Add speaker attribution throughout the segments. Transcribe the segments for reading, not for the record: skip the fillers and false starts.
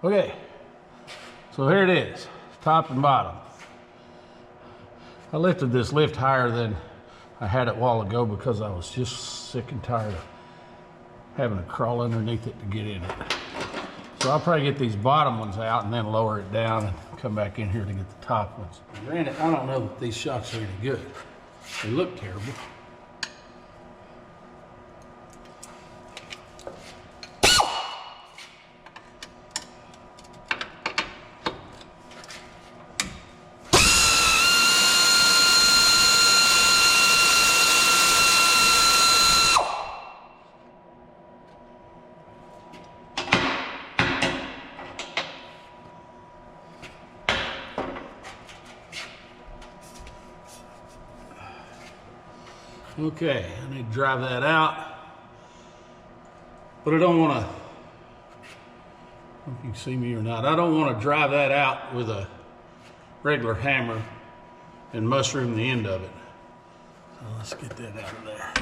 Speaker 1: Okay, so here it is, top and bottom. I lifted this lift higher than I had it a while ago because I was just sick and tired of having to crawl underneath it to get in it. So I'll probably get these bottom ones out and then lower it down and come back in here to get the top ones. Granted, I don't know that these shocks are any good. They look terrible. Okay, I need to drive that out, but I don't want to, I don't know if you can see me or not, I don't want to drive that out with a regular hammer and mushroom the end of it. So let's get that out of there.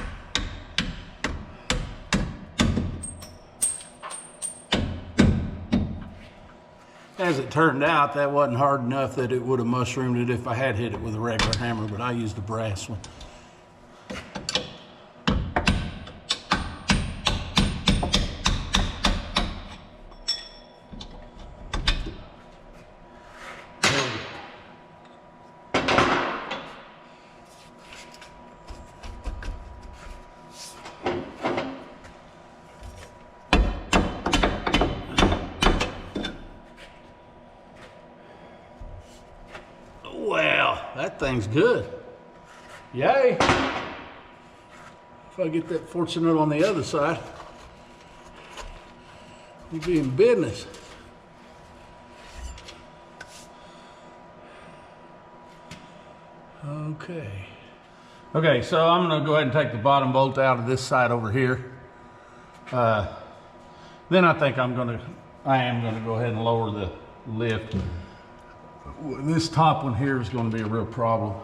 Speaker 1: As it turned out, that wasn't hard enough that it would have mushroomed it if I had hit it with a regular hammer, but I used a brass one. Well, that thing's good. Yay. If I get that fortunate on the other side, we'll be in business. Okay, so I'm gonna go ahead and take the bottom bolt out of this side over here. Then I think I am gonna go ahead and lower the lift. This top one here is going to be a real problem.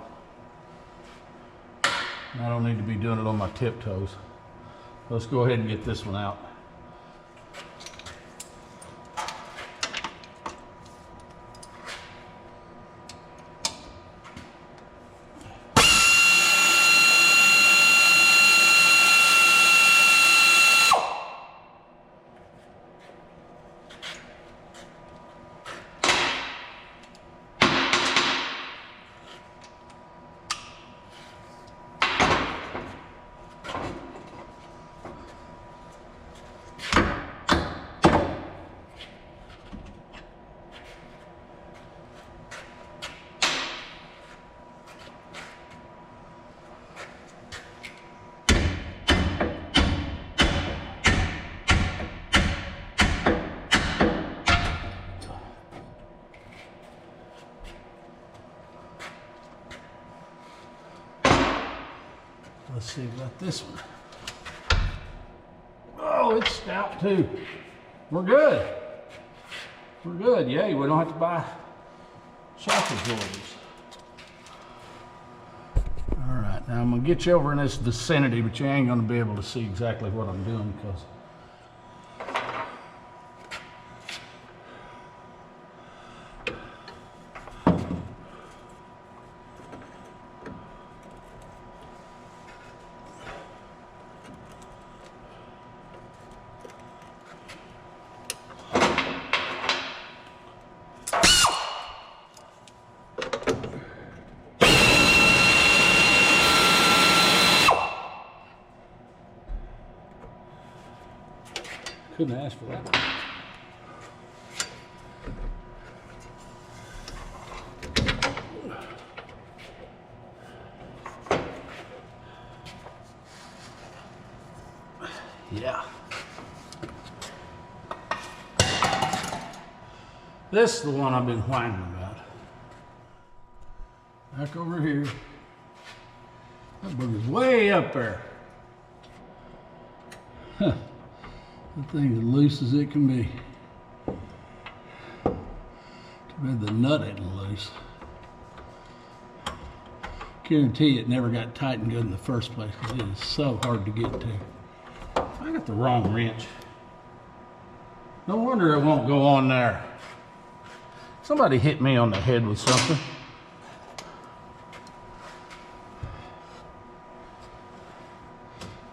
Speaker 1: I don't need to be doing it on my tiptoes. Let's go ahead and get this one out. Let's see about this one. Oh, it's stout too. We're good. We're good. Yay, we don't have to buy shock absorbers. All right, now I'm gonna get you over in this vicinity, but you ain't gonna be able to see exactly what I'm doing because couldn't ask for that. Yeah. This is the one I've been whining about. Back over here. That booger's way up there. Huh. That thing's as loose as it can be. Too bad the nut isn't loose. Guarantee you it never got tightened good in the first place because it is so hard to get to. I got the wrong wrench. No wonder it won't go on there. Somebody hit me on the head with something.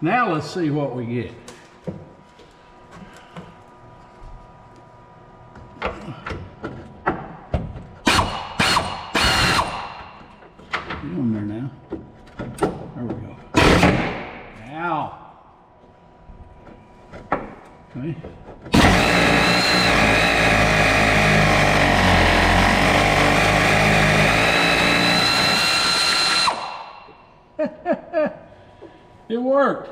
Speaker 1: Now let's see what we get. Get on there now. There we go. Ow. Okay. It worked.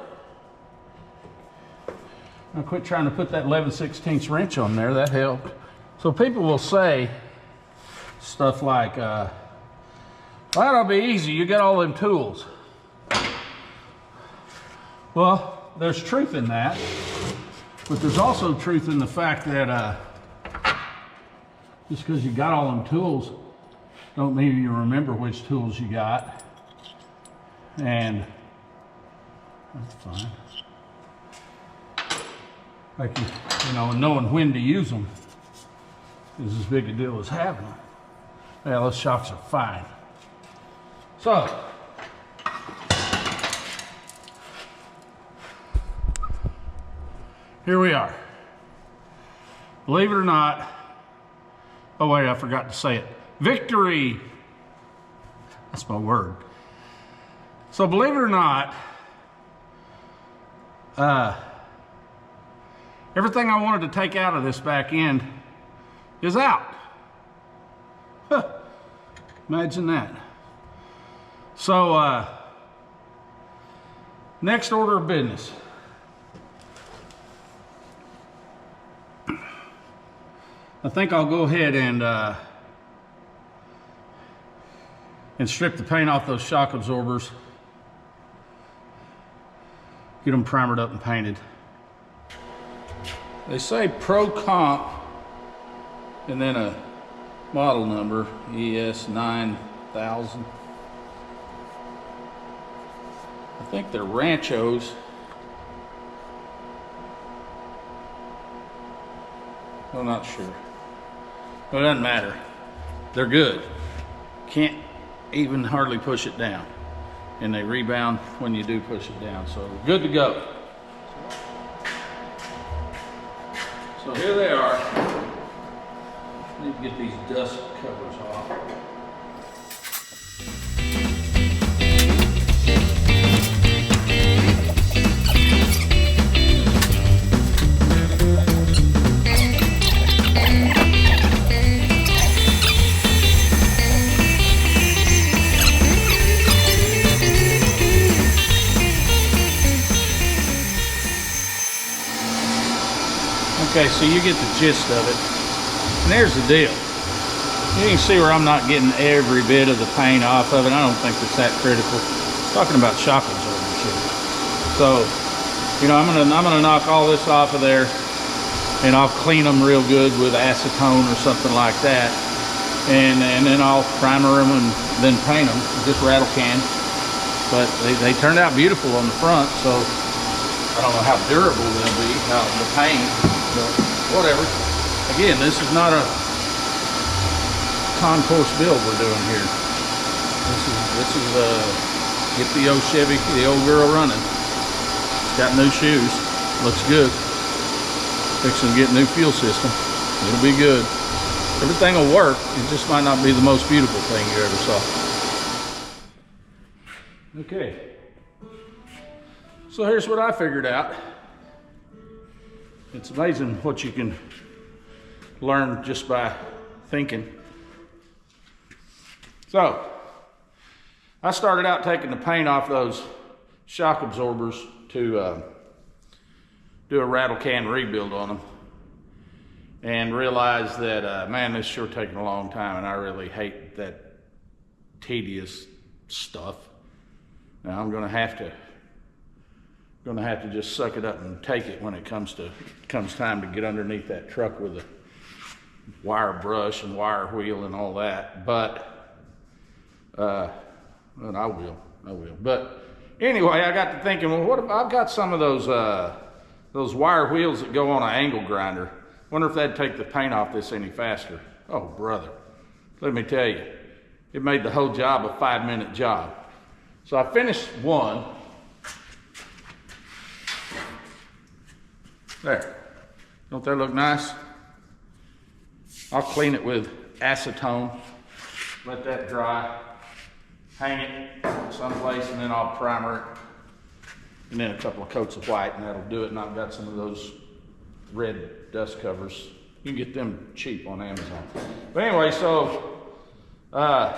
Speaker 1: I'll quit trying to put that 11/16 wrench on there. That helped. So people will say stuff like, well, that'll be easy. You got all them tools. Well, there's truth in that, but there's also truth in the fact that just because you got all them tools don't mean you remember which tools you got. And that's fine. Like, you know, knowing when to use them is as big a deal as having them. Yeah, those shocks are fine. So, here we are. Believe it or not, oh wait, I forgot to say it. Victory! That's my word. So believe it or not, everything I wanted to take out of this back end is out. Huh. Imagine that. So, next order of business. I think I'll go ahead and strip the paint off those shock absorbers. Get them primered up and painted. They say Pro Comp and then a model number, ES 9000. I think they're Ranchos. I'm not sure. Well, it doesn't matter. They're good. Can't even hardly push it down. And they rebound when you do push it down. So good to go. So here they are. I need to get these dust covers off. Okay, so you get the gist of it. And there's the deal. You can see where I'm not getting every bit of the paint off of it. I don't think it's that critical. Talking about shock absorbers here. So, you know, I'm gonna knock all this off of there, and I'll clean them real good with acetone or something like that. And then I'll primer them and then paint them, just rattle can. But they turned out beautiful on the front, so I don't know how durable they'll be, the paint. But whatever. Again, this is not a concourse build we're doing here. This is get the old Chevy, the old girl running. Got new shoes, looks good. Fixing to get new fuel system. It'll be good. Everything will work. It just might not be the most beautiful thing you ever saw. Okay. So here's what I figured out. It's amazing what you can learn just by thinking. So, I started out taking the paint off those shock absorbers to do a rattle can rebuild on them. And realized that, man, this is sure taking a long time, and I really hate that tedious stuff. Now I'm gonna have to just suck it up and take it when it comes time to get underneath that truck with a wire brush and wire wheel and all that. But I will. But anyway, I got to thinking, well, what if I've got some of those wire wheels that go on an angle grinder? Wonder if that'd take the paint off this any faster. Oh, brother, let me tell you, it made the whole job a 5-minute job. So I finished one. There, don't that look nice? I'll clean it with acetone, let that dry, hang it someplace, and then I'll primer it. And then a couple of coats of white, and that'll do it. And I've got some of those red dust covers. You can get them cheap on Amazon. But anyway, so I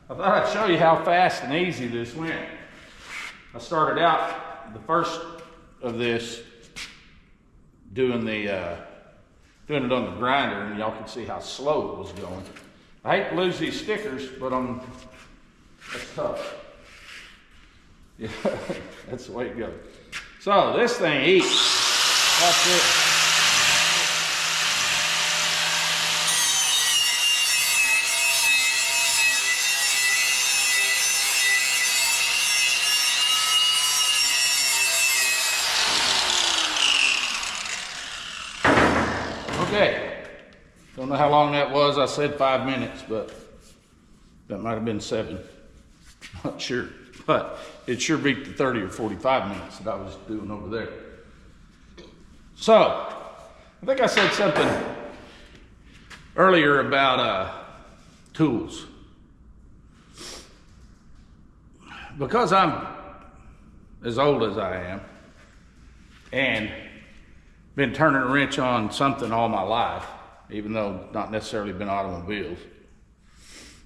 Speaker 1: thought I'd show you how fast and easy this went. I started out the first of this doing it on the grinder, and y'all can see how slow it was going. I hate to lose these stickers, but that's tough. Yeah, that's the way it goes. So this thing eats. Watch it. Okay, don't know how long that was. I said 5 minutes, but that might have been 7. Not sure, but it sure beat the 30 or 45 minutes that I was doing over there. So, I think I said something earlier about tools. Because I'm as old as I am, and been turning a wrench on something all my life, even though not necessarily been automobiles,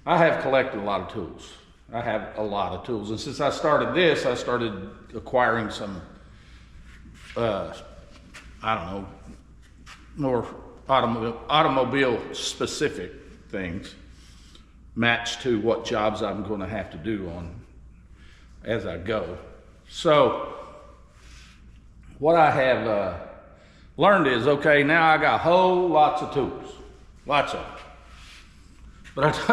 Speaker 1: I have collected a lot of tools. I have a lot of tools. And since I started this, I started acquiring some, I don't know, more automobile specific things matched to what jobs I'm going to have to do on as I go. So what I have learned is, okay, now I got whole lots of tools, lots of them. But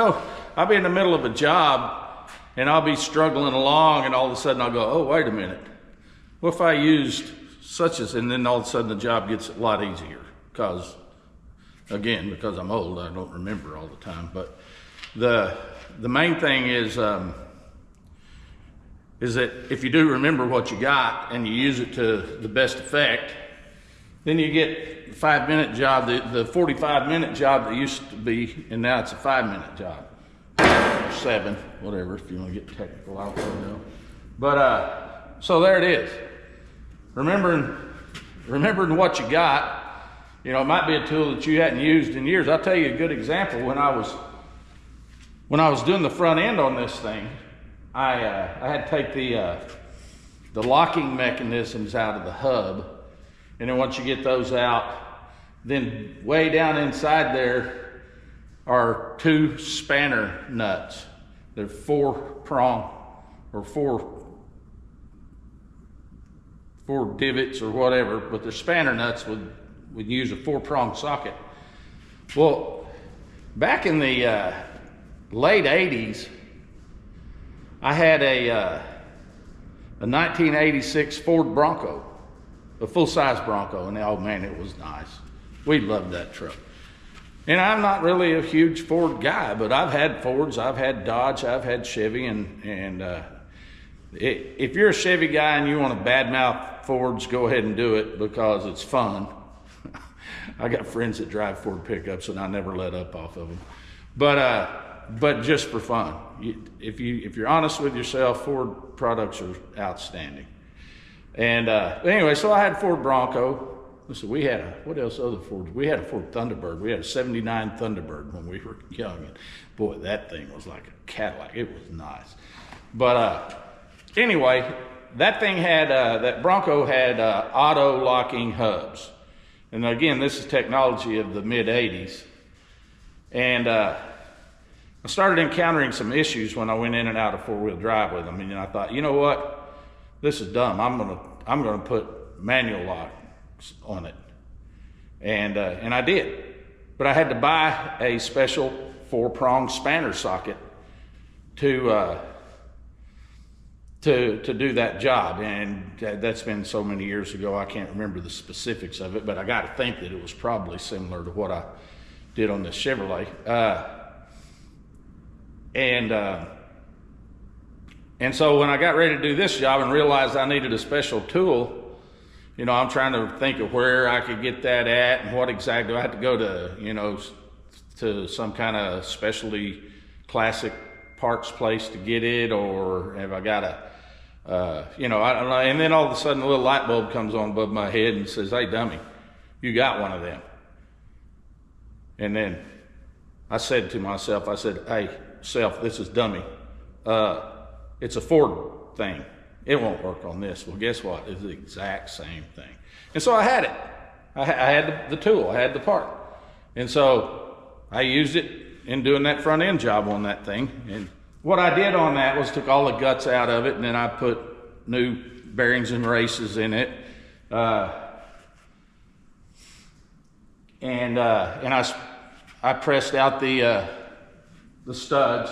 Speaker 1: I'll be in the middle of a job and I'll be struggling along, and all of a sudden I'll go, oh, wait a minute. What if I used such as, and then all of a sudden the job gets a lot easier. Because, again, because I'm old, I don't remember all the time. But the main thing is that if you do remember what you got and you use it to the best effect, then you get the 5-minute job, the 45-minute job that used to be, and now it's a 5-minute job. Or 7, whatever, if you want to get technical, I don't really know. But, so there it is. Remembering what you got. You know, it might be a tool that you hadn't used in years. I'll tell you a good example. When I was doing the front end on this thing, I had to take the locking mechanisms out of the hub. And then once you get those out, then way down inside there are 2 spanner nuts. They're 4-prong or 4 divots or whatever, but they're spanner nuts would use a 4-prong socket. Well, back in the late 80s, I had a 1986 Ford Bronco, a full-size Bronco, and oh man, it was nice. We loved that truck. And I'm not really a huge Ford guy, but I've had Fords, I've had Dodge, I've had Chevy, and if you're a Chevy guy and you want to badmouth Fords, go ahead and do it because it's fun. I got friends that drive Ford pickups, and I never let up off of them. But just for fun, if you're honest with yourself, Ford products are outstanding. And anyway, so I had a Ford Bronco. Listen, we had what else other Fords? We had a Ford Thunderbird. We had a 79 Thunderbird when we were young. And boy, that thing was like a Cadillac. It was nice. But anyway, that thing had, that Bronco had auto locking hubs. And again, this is technology of the mid 80s. And I started encountering some issues when I went in and out of 4-wheel drive with them. And I thought, you know what? This is dumb. I'm gonna put manual locks on it. And I did. But I had to buy a special 4-prong spanner socket to to do that job. And that's been so many years ago, I can't remember the specifics of it, but I got to think that it was probably similar to what I did on this Chevrolet. And so when I got ready to do this job and realized I needed a special tool, you know, I'm trying to think of where I could get that at and what exactly. Do I have to go to, you know, to some kind of specialty classic parts place to get it, or have I got to, you know, I don't know. And then all of a sudden a little light bulb comes on above my head and says, "Hey, dummy, you got one of them." And then I said to myself, I said, "Hey, self, this is dummy. It's a Ford thing. It won't work on this." Well, guess what? It's the exact same thing. And so I had it. I had the tool. I had the part. And so I used it in doing that front end job on that thing. And what I did on that was took all the guts out of it, and then I put new bearings and races in it. And I pressed out the studs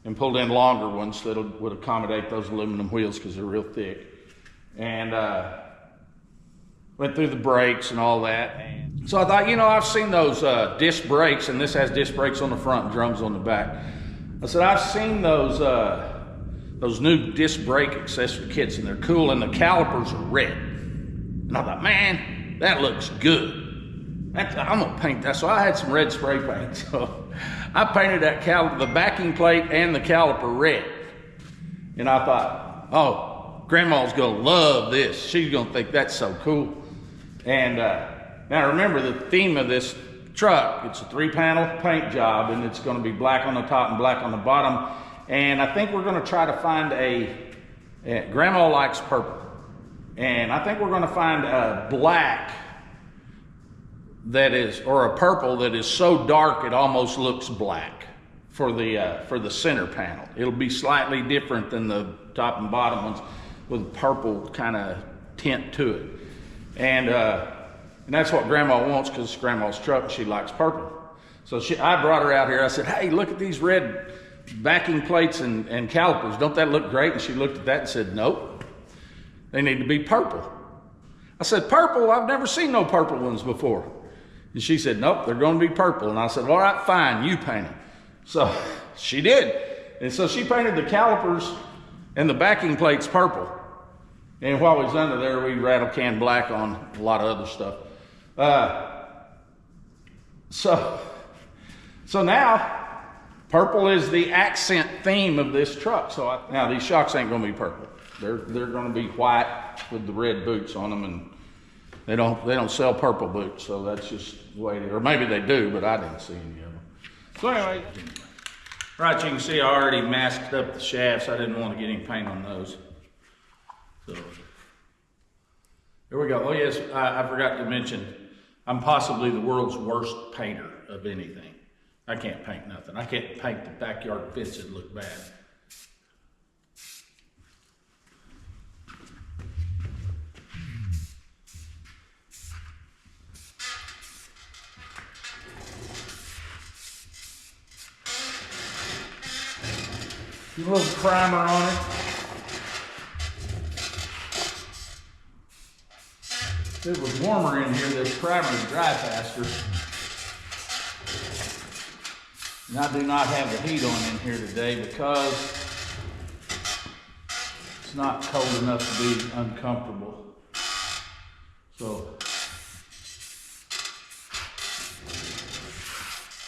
Speaker 1: and pulled in longer ones that would accommodate those aluminum wheels because they're real thick. And went through the brakes and all that. And so I thought, you know, I've seen those disc brakes, and this has disc brakes on the front and drums on the back. I said, I've seen those new disc brake accessory kits, and they're cool, and the calipers are red. And I thought, man, that looks good. I'm gonna paint that. So I had some red spray paint. So I painted that the backing plate and the caliper red. And I thought, oh, Grandma's gonna love this. She's gonna think that's so cool. And now remember the theme of this truck, it's a 3-panel paint job, and it's gonna be black on the top and black on the bottom. And I think we're gonna try to find Grandma likes purple. And I think we're gonna find a black that is, or a purple that is so dark it almost looks black for the center panel. It'll be slightly different than the top and bottom ones, with purple kind of tint to it. And that's what Grandma wants, because it's Grandma's truck and she likes purple. So I brought her out here. I said, "Hey, look at these red backing plates and calipers. Don't that look great?" And she looked at that and said, "Nope, they need to be purple." I said, "Purple? I've never seen no purple ones before." And she said, "Nope, they're going to be purple." And I said, "All right, fine, you paint them." So she did. And so she painted the calipers and the backing plates purple. And while we was under there, we rattle can black on a lot of other stuff. So now, purple is the accent theme of this truck. So now these shocks ain't going to be purple. They're going to be white with the red boots on them, and they don't sell purple boots, so that's just the way it is. Or maybe they do, but I didn't see any of them. So anyway, right, you can see I already masked up the shafts. I didn't want to get any paint on those. So here we go. Oh yes, I forgot to mention, I'm possibly the world's worst painter of anything. I can't paint nothing. I can't paint the backyard fence that look bad. Get a little primer on it. If it was warmer in here, this primer would dry faster. And I do not have the heat on in here today because it's not cold enough to be uncomfortable. So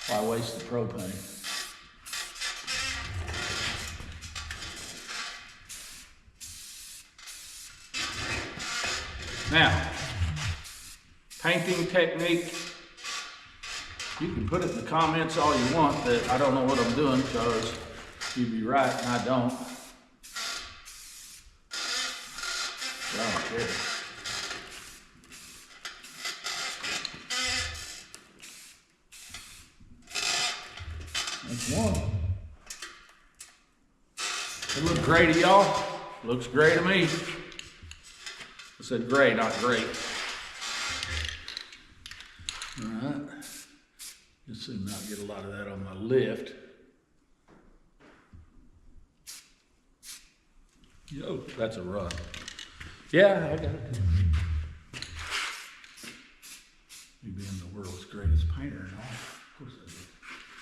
Speaker 1: why waste the propane? Now, painting technique, you can put it in the comments all you want that I don't know what I'm doing, because you'd be right and I don't. But I don't care. That's one. It look great to y'all? Looks great to me. I said gray, not great. All right. Just see not get a lot of that on my lift. that's a run. Yeah, I got it. Me being the world's greatest painter and all. Of course I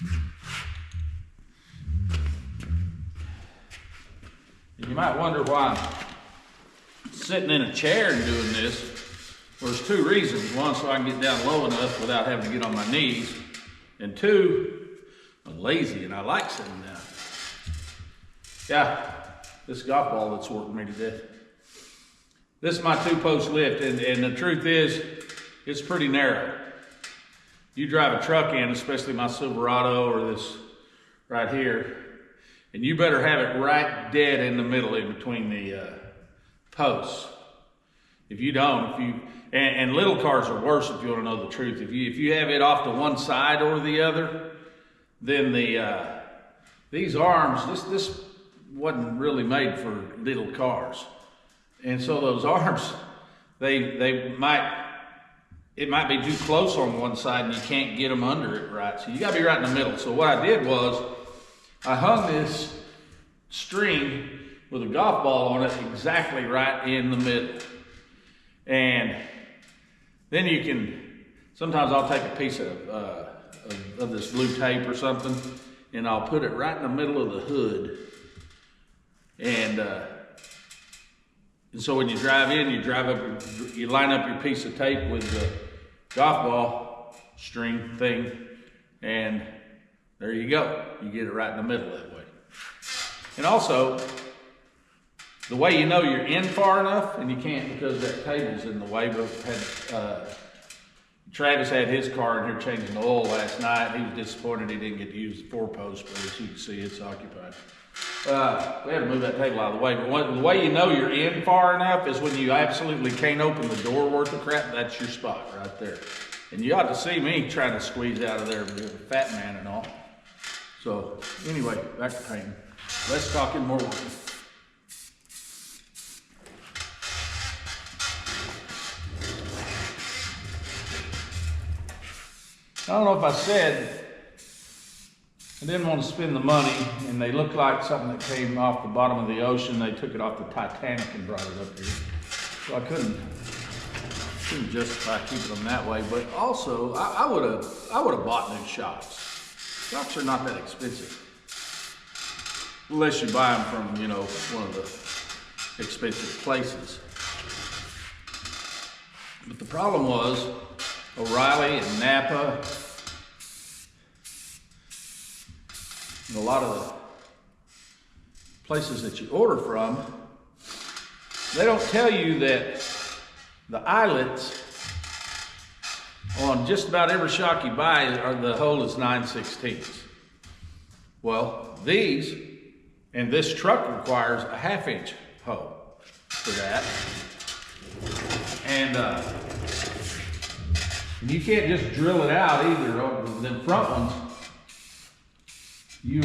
Speaker 1: do. And you might wonder why I'm sitting in a chair and doing this. Well, there's two reasons. One, so I can get down low enough without having to get on my knees. And two, I'm lazy and I like sitting down. Yeah, this golf ball that's working me to death. This is my 2-post lift, and the truth is, it's pretty narrow. You drive a truck in, especially my Silverado or this right here, and you better have it right dead in the middle in between the posts. If you don't, and little cars are worse if you want to know the truth. If you have it off to one side or the other, then these arms, this wasn't really made for little cars. And so those arms, it might be too close on one side and you can't get them under it right. So you gotta be right in the middle. So what I did was, I hung this string with a golf ball on it exactly right in the middle. And then you can, sometimes I'll take a piece of this blue tape or something, and I'll put it right in the middle of the hood. And so when you drive in, you line up your piece of tape with the golf ball string thing, and there you go. You get it right in the middle that way. And also, the way you know you're in far enough, and you can't because that table's in the way, but Travis had his car in here changing the oil last night. He was disappointed he didn't get to use the 4-post, but as you can see, it's occupied. We had to move that table out of the way, but the way you know you're in far enough is when you absolutely can't open the door worth of crap. That's your spot right there. And you ought to see me trying to squeeze out of there with a fat man and all. So anyway, back to painting. Less talking, more working. I don't know if I said, I didn't want to spend the money, and they looked like something that came off the bottom of the ocean. They took it off the Titanic and brought it up here. So I couldn't justify keeping them that way, but also I would have bought new shocks. Shocks are not that expensive. Unless you buy them from, you know, one of the expensive places. But the problem was, O'Reilly and Napa, and a lot of the places that you order from, they don't tell you that the eyelets on just about every shock you buy the hole is 9/16. Well, these, and this truck requires a 1/2-inch hole for that. And you can't just drill it out either. Them front ones, you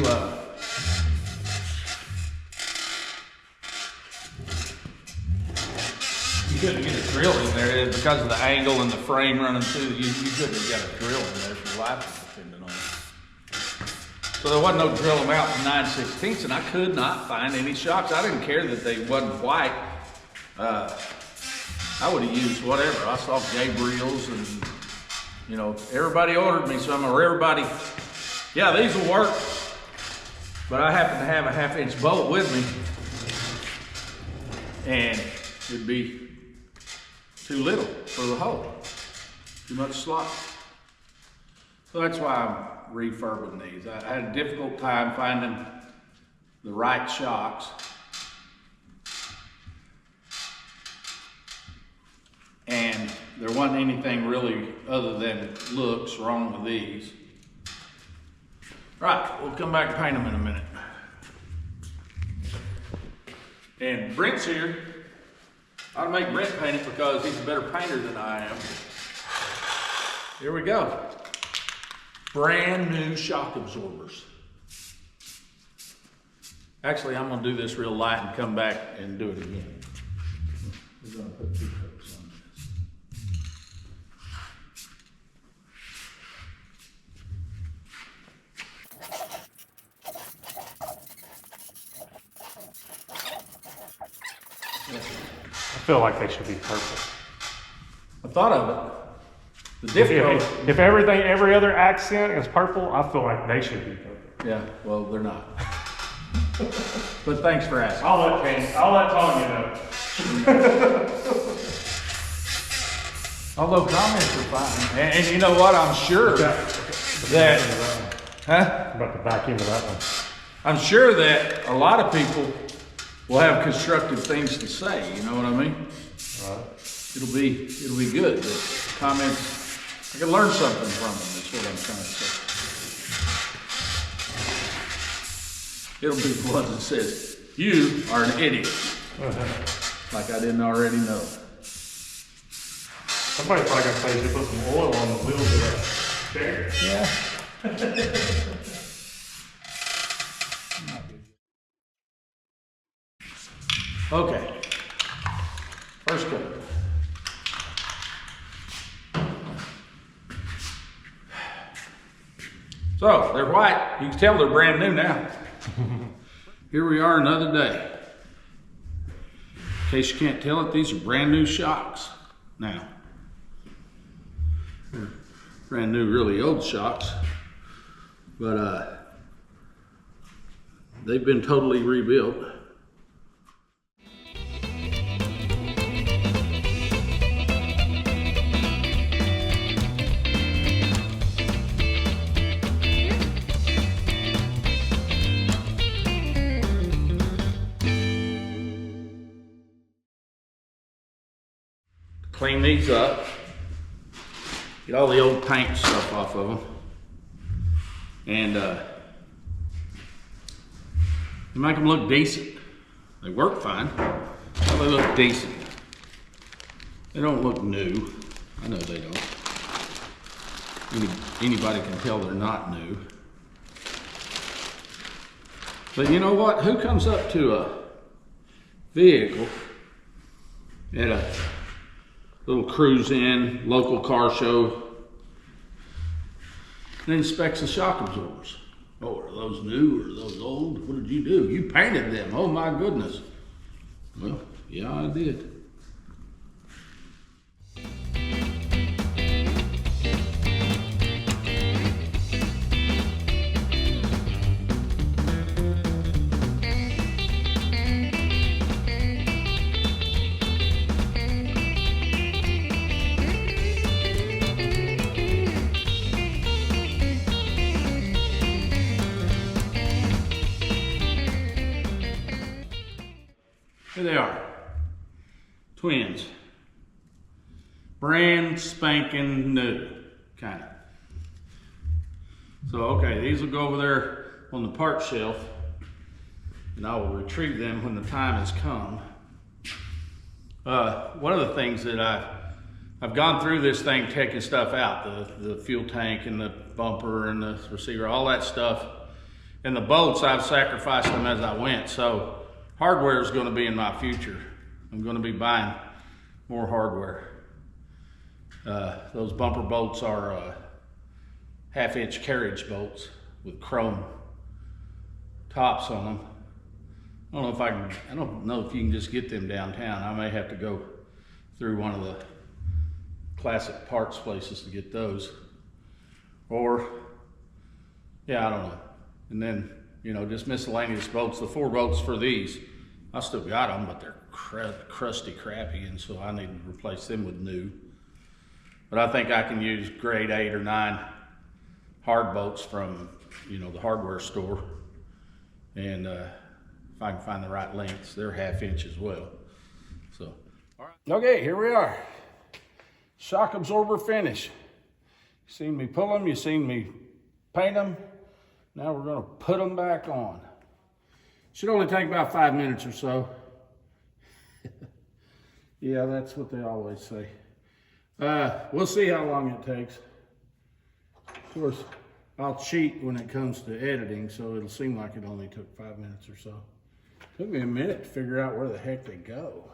Speaker 1: couldn't get a drill in there because of the angle and the frame running through. You couldn't have got a drill in there for your life depending on it. So there wasn't no drill them out in 9/16, and I could not find any shocks. I didn't care that they wasn't white. I would have used whatever. I saw Gabriel's and, you know, everybody ordered me some, or everybody, yeah, these will work. But I happen to have a 1/2-inch bolt with me, and it'd be too little for the hole, too much slot. So that's why I'm refurbing these. I had a difficult time finding the right shocks. And there wasn't anything really other than looks wrong with these. Right, we'll come back and paint them in a minute. And Brent's here. I ought to make Brent paint it because he's a better painter than I am. Here we go. Brand new shock absorbers. Actually, I'm gonna do this real light and come back and do it again. We're gonna put 2 coats on this.
Speaker 2: feel like they should be purple.
Speaker 1: I thought of it. The difficulty.
Speaker 2: If every other accent is purple, I feel like they should be purple.
Speaker 1: Yeah, well, they're not. But thanks for asking.
Speaker 2: I'll let Tanya know.
Speaker 1: Although comments are fine. And you know what? I'm sure that, huh?
Speaker 2: I'm about to back into that one.
Speaker 1: I'm sure that a lot of people will have constructive things to say. You know what I mean?
Speaker 2: Right.
Speaker 1: It'll be good. The comments, I can learn something from them. That's what I'm trying to say. It'll be the one that says, "You are an idiot," like I didn't already know.
Speaker 2: Somebody's probably gonna say you put some oil on the wheels of that chair.
Speaker 1: Yeah. Okay. First coat. So they're white. You can tell they're brand new now. Here we are another day. In case you can't tell it, these are brand new shocks now. They're brand new, really old shocks, but they've been totally rebuilt. Clean these up, get all the old paint stuff off of them, and make them look decent. They work fine, but they look decent. They don't look new. I know they don't. Anybody can tell they're not new. But you know what? Who comes up to a vehicle at a little cruise-in, local car show, and inspects the shock absorbers? Oh, are those new or are those old? What did you do? You painted them. Oh my goodness. Well, yeah, I did. Here they are, twins, brand spanking new, kind of. So, okay, these will go over there on the part shelf, and I will retrieve them when the time has come. One of the things that I've gone through this thing taking stuff out, the fuel tank and the bumper and the receiver, all that stuff, and the bolts, I've sacrificed them as I went. So hardware is going to be in my future. I'm going to be buying more hardware. Those bumper bolts are 1/2-inch carriage bolts with chrome tops on them. I don't know if you can just get them downtown. I may have to go through one of the classic parts places to get those. Or, yeah, I don't know. And then, you know, just miscellaneous bolts. The 4 bolts for these, I still got them, but they're crusty, crappy, and so I need to replace them with new. But I think I can use grade 8 or 9 hard bolts from, you know, the hardware store. And if I can find the right lengths, they're 1/2-inch as well. So, all right. Okay, here we are. Shock absorber finish. You seen me pull them, you seen me paint them. Now we're gonna put them back on. Should only take about 5 minutes or so. Yeah, that's what they always say. We'll see how long it takes. Of course, I'll cheat when it comes to editing, so it'll seem like it only took 5 minutes or so. Took me a minute to figure out where the heck they go.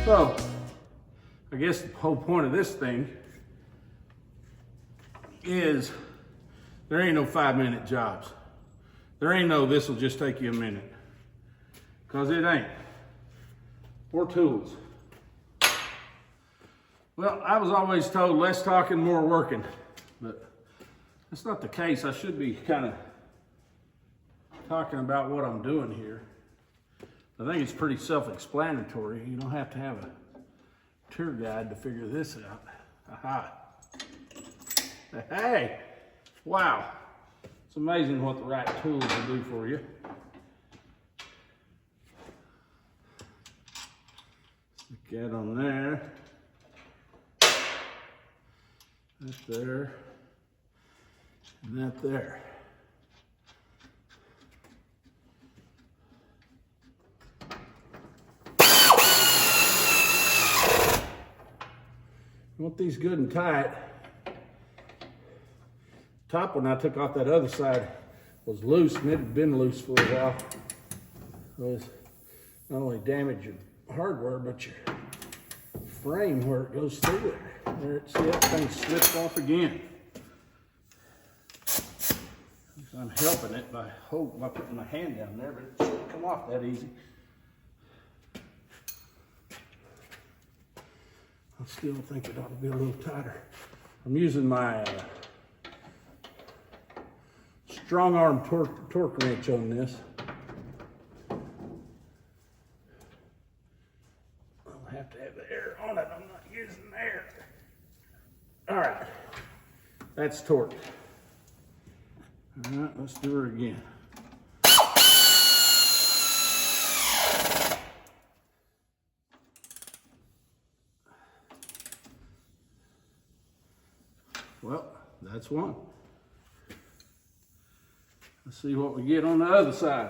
Speaker 1: So, I guess the whole point of this thing is there ain't no 5-minute jobs. There ain't no this will just take you a minute. Because it ain't. More tools. Well, I was always told less talking, more working. But that's not the case. I should be kind of talking about what I'm doing here. I think it's pretty self-explanatory. You don't have to have a tour guide to figure this out. Aha. Hey, wow. It's amazing what the right tools will do for you. Stick that on there. That there. And that there. You want these good and tight. Top one I took off that other side was loose, and it had been loose for a while. It was not only damage your hardware, but your frame where it goes through there. There it, see that thing slipped off again. I'm helping it by putting my hand down there, but it shouldn't come off that easy. I still think it ought to be a little tighter. I'm using my strong arm torque wrench on this. I'll have to have the air on it. I'm not using air. All right, that's torque. All right, let's do her again. Well, that's one. Let's see what we get on the other side.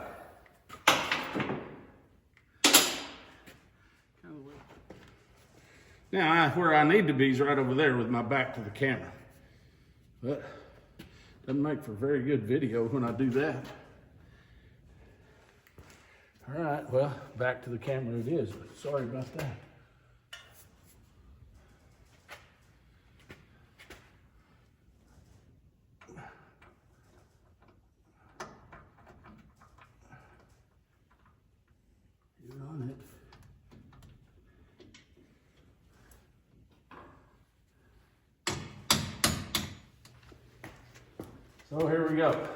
Speaker 1: Now, where I need to be is right over there with my back to the camera. But doesn't make for very good video when I do that. All right, well, back to the camera it is, but sorry about that. Get on it. So here we go.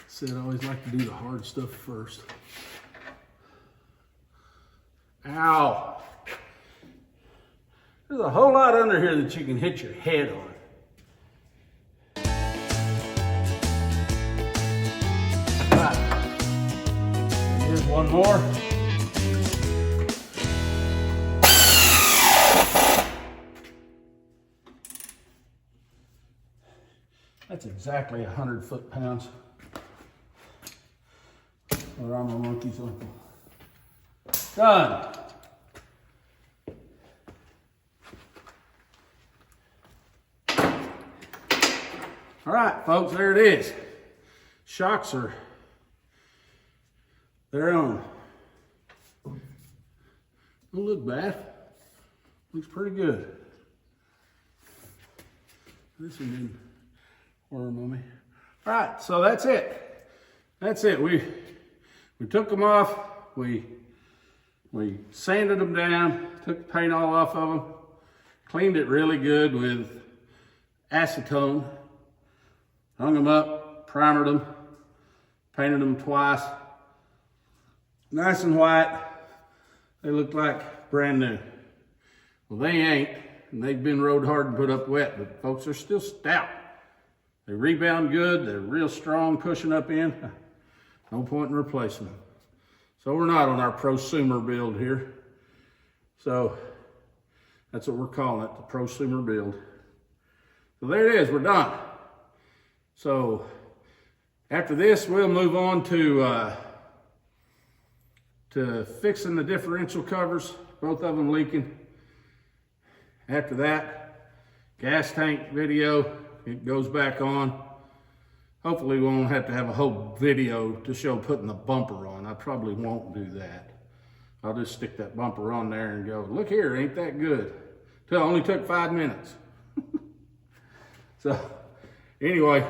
Speaker 1: Said I always like to do the hard stuff first. Ow! There's a whole lot under here that you can hit your head on. Right. Here's one more. That's exactly 100 foot-pounds. Or I'm a monkey's uncle. Done. All right, folks, there it is. Shocks are, they're on. Don't look bad. Looks pretty good. This one didn't worm on me. All right, so that's it. That's it. We took them off. We sanded them down, took the paint all off of them, cleaned it really good with acetone, hung them up, primered them, painted them twice. Nice and white. They look like brand new. Well, they ain't, and they've been rode hard and put up wet, but folks, they're still stout. They rebound good, they're real strong pushing up in. No point in replacing them. So we're not on our prosumer build here. So that's what we're calling it, the prosumer build. So there it is, we're done. So after this, we'll move on to fixing the differential covers, both of them leaking. After that, gas tank video, it goes back on. Hopefully we won't have to have a whole video to show putting the bumper on. I probably won't do that. I'll just stick that bumper on there and go, look here, ain't that good? It only took 5 minutes. So anyway,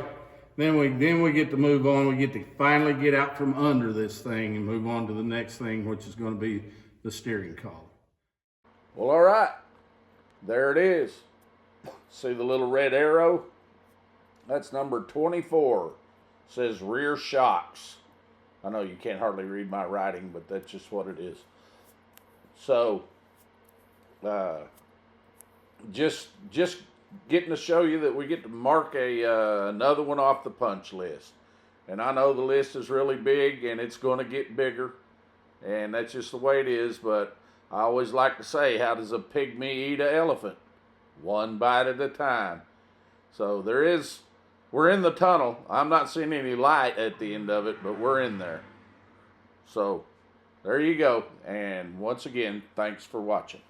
Speaker 1: then we get to move on. We get to finally get out from under this thing and move on to the next thing, which is going to be the steering column. Well, all right, there it is. See the little red arrow? That's number 24. It says rear shocks. I know you can't hardly read my writing, but that's just what it is. So, just getting to show you that we get to mark another one off the punch list. And I know the list is really big and it's going to get bigger, and that's just the way it is. But I always like to say, how does a pygmy eat an elephant? One bite at a time. So we're in the tunnel. I'm not seeing any light at the end of it, but we're in there. So there you go. And once again, thanks for watching.